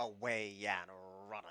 Away and running.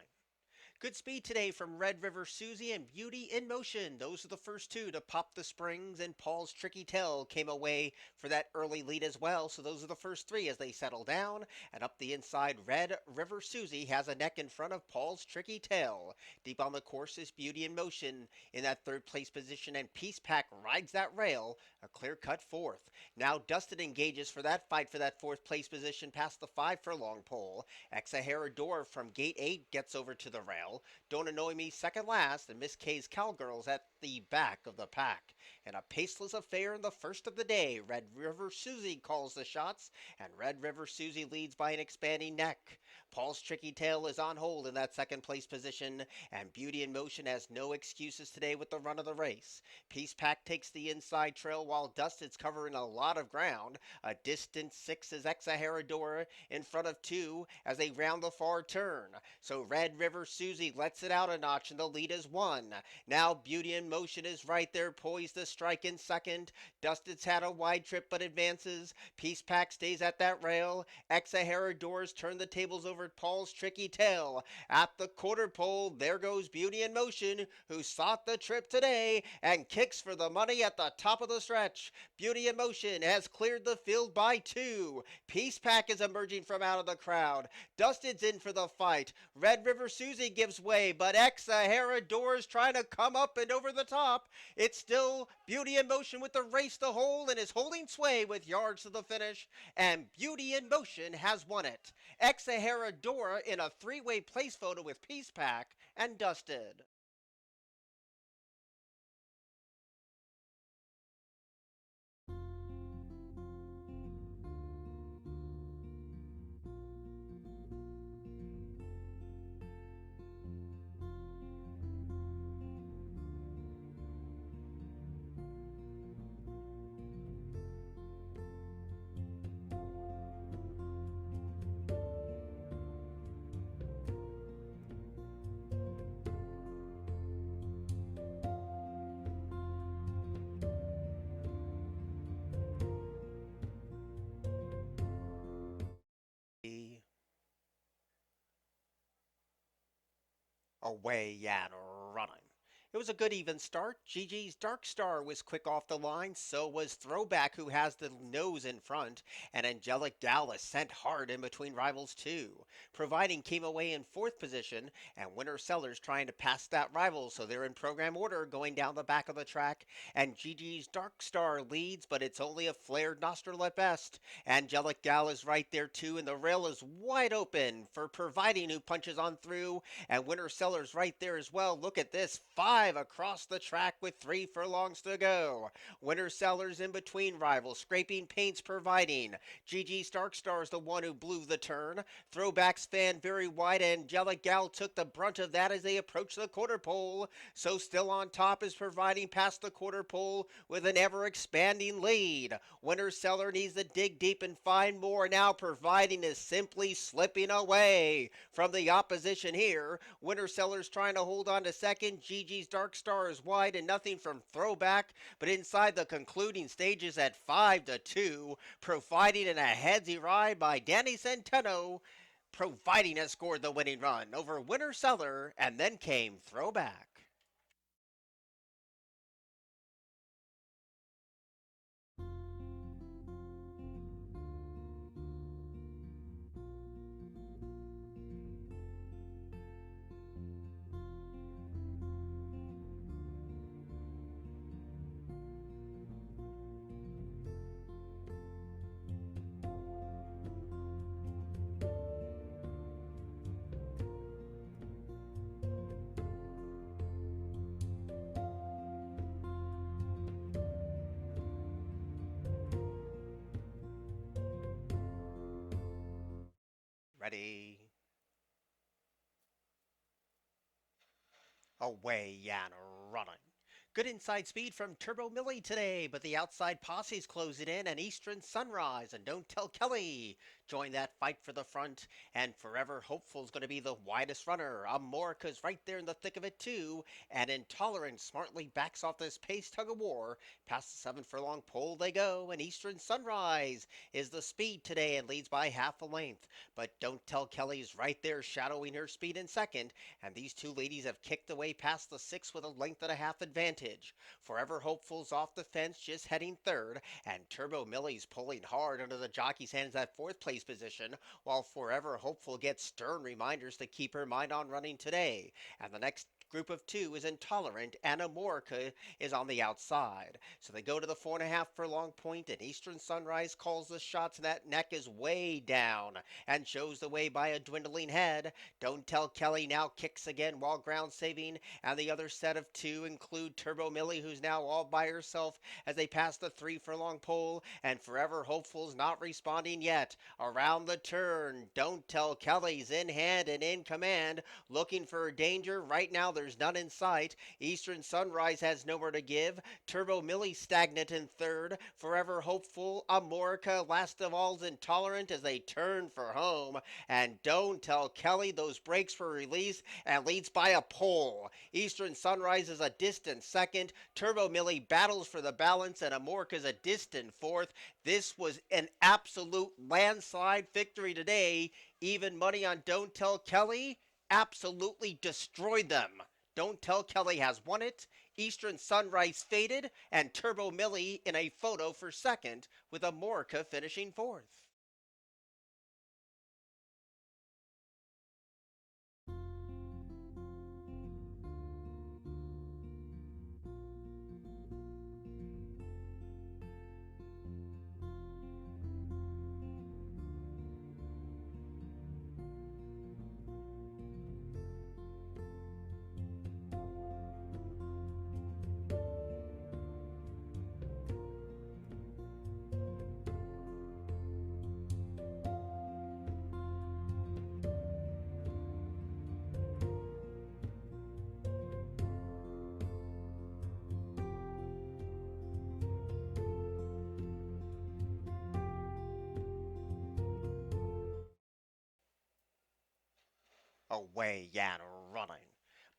Good speed today from Red River Suzie and Beauty in Motion. Those are the first two to pop the springs, and Paul's Tricky Tail came away for that early lead as well. So those are the first three as they settle down. And up the inside, Red River Suzie has a neck in front of Paul's Tricky Tail. Deep on the course is Beauty in Motion in that third place position, and Peace Pack rides that rail, a clear cut fourth. Now Dustin engages for that fight for that fourth place position past the 5 furlong pole. Exaherador from gate 8 gets over to the rail. Don't Annoy Me second last, and Miss K's Cowgirls at the back of the pack. In a paceless affair in the first of the day, Red River Suzie calls the shots, and Red River Suzie leads by an expanding neck. Paul's Tricky Tail is on hold in that second place position, and Beauty in Motion has no excuses today with the run of the race. Peace Pack takes the inside trail while Dustin's covering a lot of ground. A distant 6 is Exaherador in front of 2 as they round the far turn. So Red River Suzie lets it out a notch and the lead is 1. Now Beauty in Motion is right there poised to strike in second. Dustin's had a wide trip but advances. Peace Pack stays at that rail. Exaherador's turn the tables over at Paul's Tricky Tail. At the quarter pole, there goes Beauty in Motion, who sought the trip today and kicks for the money at the top of the stretch. Beauty in Motion has cleared the field by 2. Peace Pack is emerging from out of the crowd. Dustin's in for the fight. Red River Suzie gives way, but Exaherador is trying to come up and over the top. It's still Beauty in Motion with the race to hold and is holding sway with yards to the finish, and Beauty in Motion has won it. Exaherador in a three-way place photo with Peace Pack and Dustin. Away and running. It was a good even start. Gigi's Dark Star was quick off the line, so was Throwback, who has the nose in front, and Angelic Dallas sent hard in between rivals too. Providing came away in fourth position, and Winter Sellers trying to pass that rival, so they're in program order going down the back of the track. And Gigi's Dark Star leads, but it's only a flared nostril at best. Angelic Gal is right there too, and the rail is wide open for Providing, who punches on through, and Winter Sellers right there as well. Look at this, 5 across the track with 3 furlongs to go. Winter Sellers in between rivals, scraping paints Providing. GG Starkstar is the one who blew the turn. Throwbacks fan very wide, and Angelic Gal took the brunt of that as they approach the quarter pole. So still on top is Providing past the quarter pole with an ever-expanding lead. Winter Seller needs to dig deep and find more. Now Providing is simply slipping away from the opposition here. Winter Sellers trying to hold on to second. Gigi's Dark Star is wide and nothing from Throwback, but inside the concluding stages at 5-2, Providing in a headsy ride by Danny Centeno. Providing has scored the winning run over Winter Seller, and then came Throwback. Ready? Away and running. Good inside speed from Turbo Millie today, but the outside posse's closing in, and Eastern Sunrise and Don't Tell Kelly join that fight for the front, and Forever Hopeful's going to be the widest runner. Amorica's right there in the thick of it too, and Intolerant smartly backs off this pace tug of war. Past the 7 furlong pole they go, and Eastern Sunrise is the speed today and leads by half a length. But Don't Tell Kelly's right there shadowing her speed in second, and these two ladies have kicked away past the 6 with a length and a half advantage. Forever Hopeful's off the fence just heading third, and Turbo Millie's pulling hard under the jockey's hands at fourth place position, while Forever Hopeful gets stern reminders to keep her mind on running today. And the next group of two is Intolerant, and Amorica is on the outside. So they go to the 4.5 furlong point, and Eastern Sunrise calls the shots, and that neck is way down and shows the way by a dwindling head. Don't Tell Kelly now kicks again while ground saving, and the other set of two include Turbo Millie, who's now all by herself as they pass the 3 furlong pole, and Forever Hopeful's not responding yet. Around the turn, Don't Tell Kelly's in hand and in command, looking for danger. Right now there's none in sight. Eastern Sunrise has nowhere to give. Turbo Millie stagnant in third. Forever Hopeful, Amorica, last of all's Intolerant as they turn for home. And Don't Tell Kelly, those brakes were released and leads by a pole. Eastern Sunrise is a distant second. Turbo Millie battles for the balance, and Amorica is a distant fourth. This was an absolute landslide victory today. Even money on Don't Tell Kelly absolutely destroyed them. Don't Tell Kelly has won it. Eastern Sunrise faded, and Turbo Millie in a photo for second, with Amorica finishing fourth. Away and running.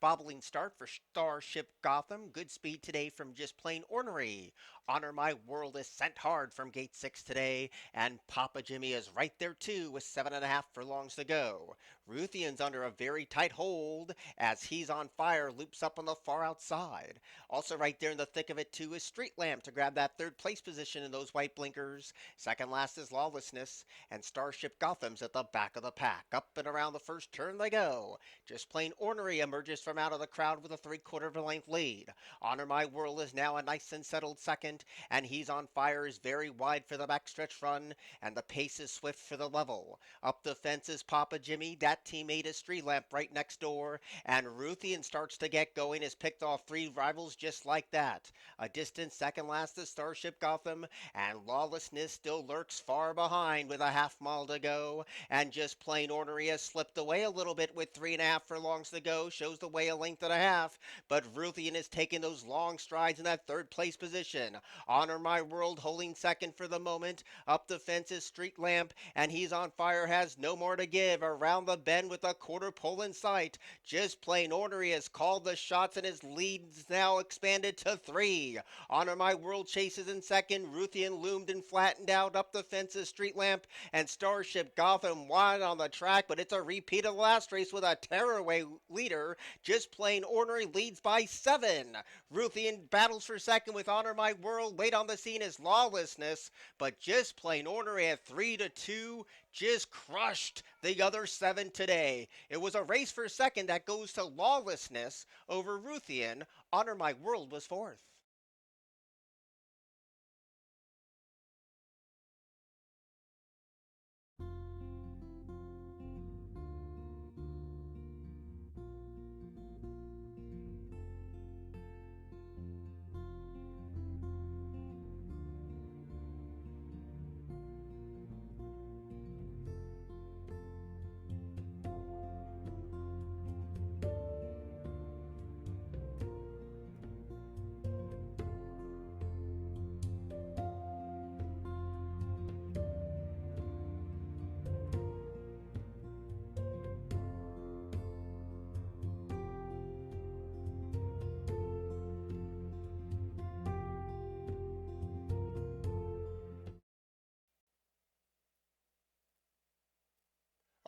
Bobbling start for Starship Gotham. Good speed today from Just Plain Ornery. Honor My World is sent hard from gate 6 today, and Papa Jimmy is right there too with 7.5 furlongs to go. Ruthian's under a very tight hold as He's on Fire loops up on the far outside. Also right there in the thick of it too is Street Lamp to grab that third place position in those white blinkers. Second last is Lawlessness, and Starship Gotham's at the back of the pack. Up and around the first turn they go. Just Plain Ornery emerges from out of the crowd with a 3/4 of a length lead. Honor My World is now a nice and settled second, and He's on Fire is very wide for the backstretch run, and the pace is swift for the level. Up the fence is Papa Jimmy. That teammate is Street Lamp right next door, and Ruthian starts to get going, has picked off 3 rivals just like that. A distant second last is Starship Gotham, and Lawlessness still lurks far behind with a half-mile to go, and Just Plain Ornery has slipped away a little bit with 3.5 furlongs to go, shows the way a length and a half, but Ruthian is taking those long strides in that third place position. Honor My World holding second for the moment. Up the fence is Street Lamp, and He's on Fire has no more to give. Around the bend with a quarter pole in sight. Just Plain Ornery has called the shots, and his lead's now expanded to 3. Honor My World chases in second. Ruthian loomed and flattened out. Up the fence is Street Lamp, and Starship Gotham wide on the track, but it's a repeat of the last race with a tearaway leader. Just Plain Ornery leads by 7. Ruthian battles for second with Honor My World. Late on the scene is Lawlessness, but Just Plain Ornery at 3-2 just crushed the other 7 today. It was a race for second that goes to Lawlessness over Ruthian. Honor My World was fourth.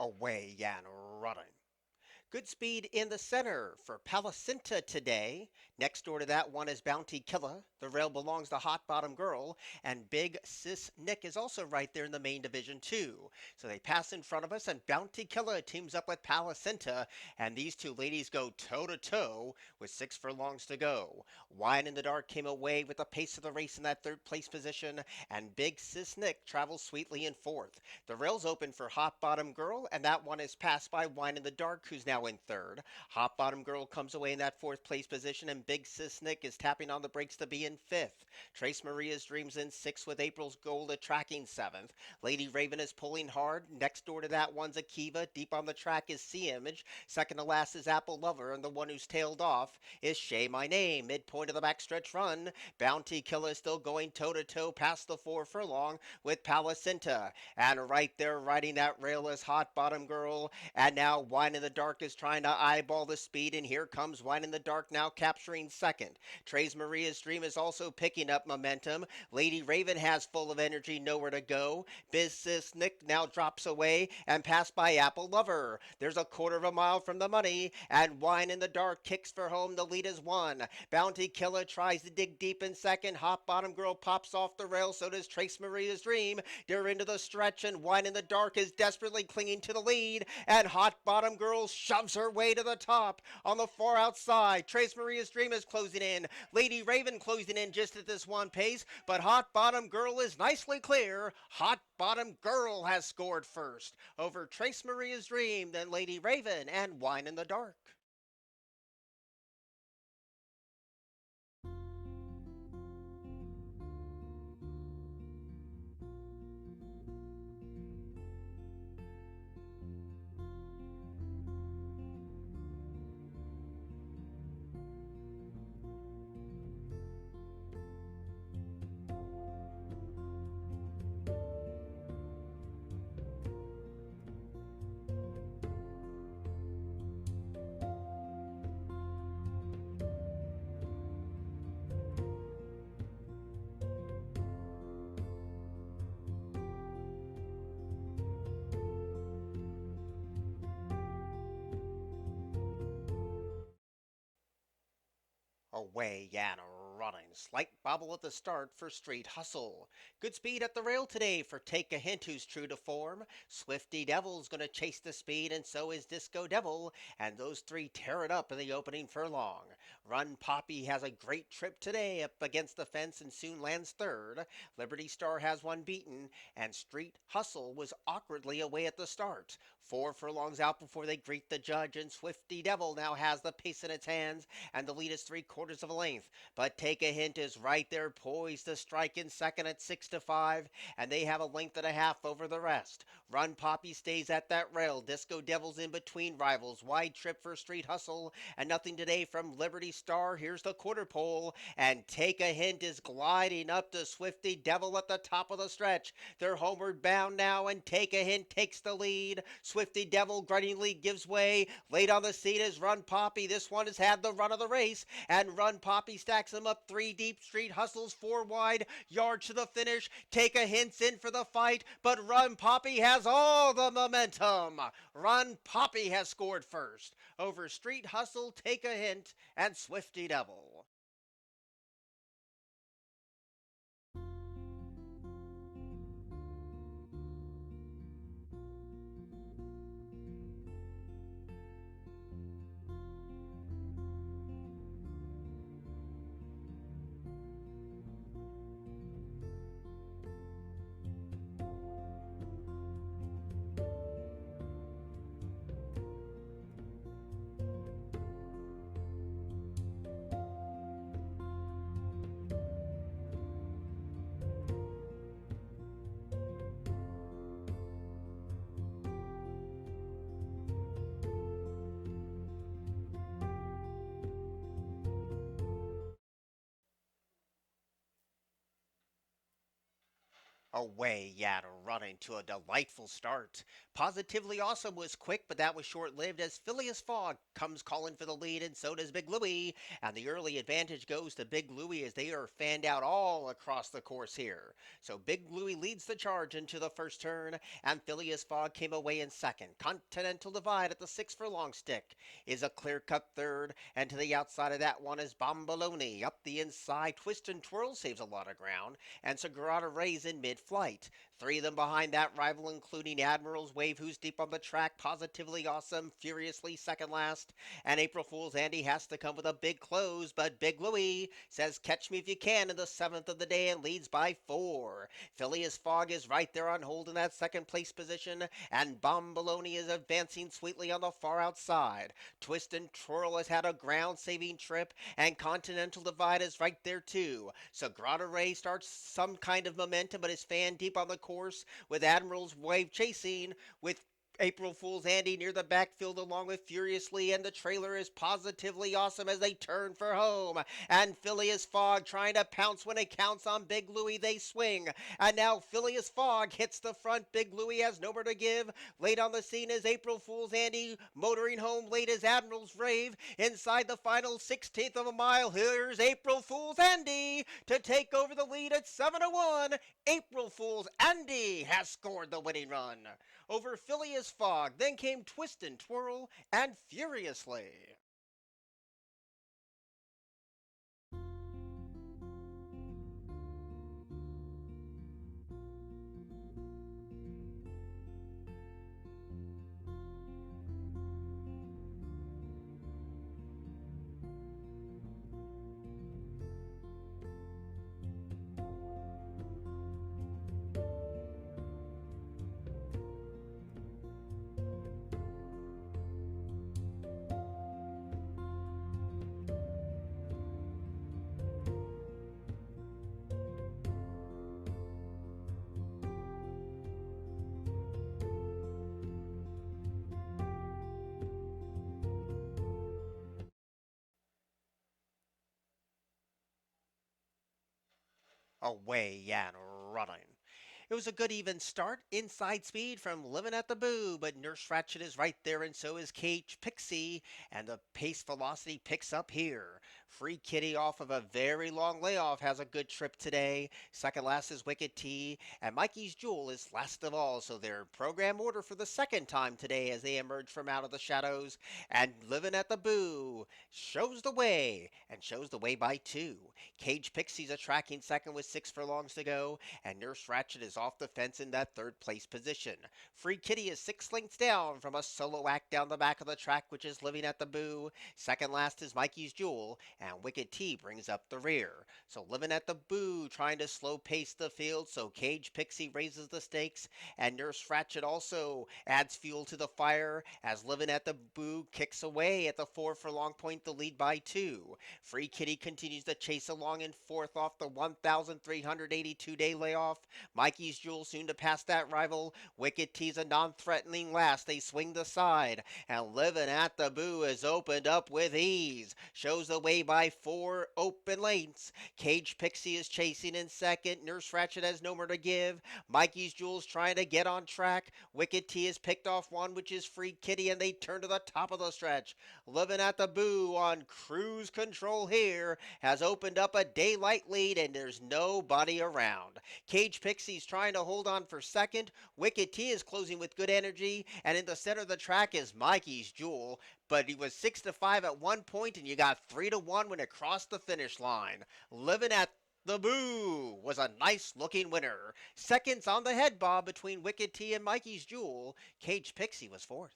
Away and running. Good speed in the center for Palacinta today. Next door to that one is Bounty Killer. The rail belongs to Hot Bottom Girl. And Big Sis Nick is also right there in the main division too. So they pass in front of us and Bounty Killer teams up with Palacinta. And these two ladies go toe to toe with 6 furlongs to go. Wine in the Dark came away with the pace of the race in that third place position. And Big Sis Nick travels sweetly in fourth. The rail's open for Hot Bottom Girl. And that one is passed by Wine in the Dark, who's now in third. Hot Bottom Girl comes away in that fourth place position, and Big Sis Nick is tapping on the brakes to be in fifth. Trace Maria's Dreams in sixth with April's Gold at tracking seventh. Lady Raven is pulling hard. Next door to that one's Akiva. Deep on the track is Sea Image. Second to last is Apple Lover, and the one who's tailed off is Shay My Name. Midpoint of the backstretch run. Bounty Killer still going toe to toe past the 4 furlong with Palacinta. And right there riding that rail is Hot Bottom Girl. And now Wine in the Dark is trying to eyeball the speed, and here comes Wine in the Dark now capturing second. Trace Maria's Dream is also picking up momentum. Lady Raven has full of energy, nowhere to go. Business Nick now drops away and passed by Apple Lover. There's a quarter of a mile from the money, and Wine in the Dark kicks for home. The lead is one. Bounty Killer tries to dig deep in second. Hot Bottom Girl pops off the rail, so does Trace Maria's Dream. They're into the stretch, and Wine in the Dark is desperately clinging to the lead, and Hot Bottom Girl shoves her way to the top on the far outside. Trace Maria's Dream is closing in. Lady Raven closing in just at this one pace, but Hot Bottom Girl is nicely clear. Hot Bottom Girl has scored first over Trace Maria's Dream, then Lady Raven and Wine in the Dark. Away and running. Slight bobble at the start for Street Hustle. Good speed at the rail today for Take a Hint, who's true to form. Swifty Devil's gonna chase the speed, and so is Disco Devil, and those three tear it up in the opening furlong. Run Poppy has a great trip today up against the fence and soon lands third. Liberty Star has one beaten, and Street Hustle was awkwardly away at the start. 4 furlongs out before they greet the judge, and Swifty Devil now has the pace in its hands, and the lead is 3/4 of a length. But Take a Hint is right there poised to strike in second at 6-5, and they have a length and a half over the rest. Run Poppy stays at that rail. Disco Devil's in between rivals. Wide trip for Street Hustle, and nothing today from Liberty Star. Here's the quarter pole, and Take a Hint is gliding up to Swifty Devil at the top of the stretch. They're homeward bound now, and Take a Hint takes the lead. Swifty Devil grudgingly gives way. Late on the seat is Run Poppy. This one has had the run of the race, and Run Poppy stacks them up 3 deep. Street Hustles 4 wide, yards to the finish. Take a Hint's in for the fight, but Run Poppy has all the momentum. Run Poppy has scored first over Street Hustle, Take a Hint, and Swifty Devil. Away Yat running to a delightful start. Positively Awesome was quick, but that was short-lived as Phileas Fogg comes calling for the lead, and so does Big Louie. And the early advantage goes to Big Louie as they are fanned out all across the course here. So Big Louie leads the charge into the first turn, and Phileas Fogg came away in second. Continental Divide at the 6 furlong stick is a clear-cut third, and to the outside of that one is Bombaloni. Up the inside, Twist and Twirl saves a lot of ground, and Sagrada Ray's in mid-flight. Three of them behind that rival, including Admiral's Wave, who's deep on the track, Positively Awesome, Furiously second last, and April Fool's Andy has to come with a big close, but Big Louie says catch me if you can in the 7th of the day and leads by 4. Phileas Fogg is right there on hold in that second place position, and Bombaloni is advancing sweetly on the far outside. Twist and Twirl has had a ground-saving trip, and Continental Divide is right there too. Sagrada Ray starts some kind of momentum, but is fanned deep on the course with Admiral's Wave chasing, with April Fool's Andy near the backfield along with Furiously, and the trailer is Positively Awesome as they turn for home. And Phileas Fogg trying to pounce when it counts on Big Louie, they swing. And now Phileas Fogg hits the front, Big Louie has no more to give. Late on the scene is April Fool's Andy, motoring home late as Admiral's Rave. Inside the final 16th of a mile, here's April Fool's Andy to take over the lead at 7-1. April Fool's Andy has scored the winning run over Phileas Fogg. Then came Twist and Twirl and Furiously. Away and running. It was a good even start. Inside speed from Livin' at the Boo, but Nurse Ratchet is right there, and so is Cage Pixie, and the pace velocity picks up here. Free Kitty off of a very long layoff has a good trip today. Second last is Wicked Tea, and Mikey's Jewel is last of all, so they're in program order for the second time today as they emerge from out of the shadows. And Livin' at the Boo shows the way, and shows the way by 2. Cage Pixie's a tracking second with 6 furlongs to go, and Nurse Ratchet is off the fence in that third place position. Free Kitty is 6 lengths down from a solo act down the back of the track, which is Living at the Boo. Second last is Mikey's Jewel, and Wicked Tea brings up the rear. So Living at the Boo trying to slow pace the field, so Cage Pixie raises the stakes, and Nurse Ratchet also adds fuel to the fire as Living at the Boo kicks away at the 4 furlong point, the lead by 2. Free Kitty continues to chase along in fourth off the 1,382-day layoff. Mikey's Jewel soon to pass that rival. Wicked Tea's a non-threatening last. They swing the side, and Livin' at the Boo is opened up with ease. Shows the way by 4 open lengths. Cage Pixie is chasing in second. Nurse Ratchet has no more to give. Mikey's Jewel's trying to get on track. Wicked Tea has picked off one, which is Free Kitty, and they turn to the top of the stretch. Livin' at the Boo on cruise control here has opened up a daylight lead, and there's nobody around. Cage Pixie's trying to hold on for second. Wicked Tea is closing with good energy, and in the center of the track is Mikey's Jewel, but he was 6-5 at one point, and you got 3-1 when it crossed the finish line. Living at the Boo was a nice looking winner. Seconds on the head bob between Wicked Tea and Mikey's Jewel. Cage Pixie was fourth.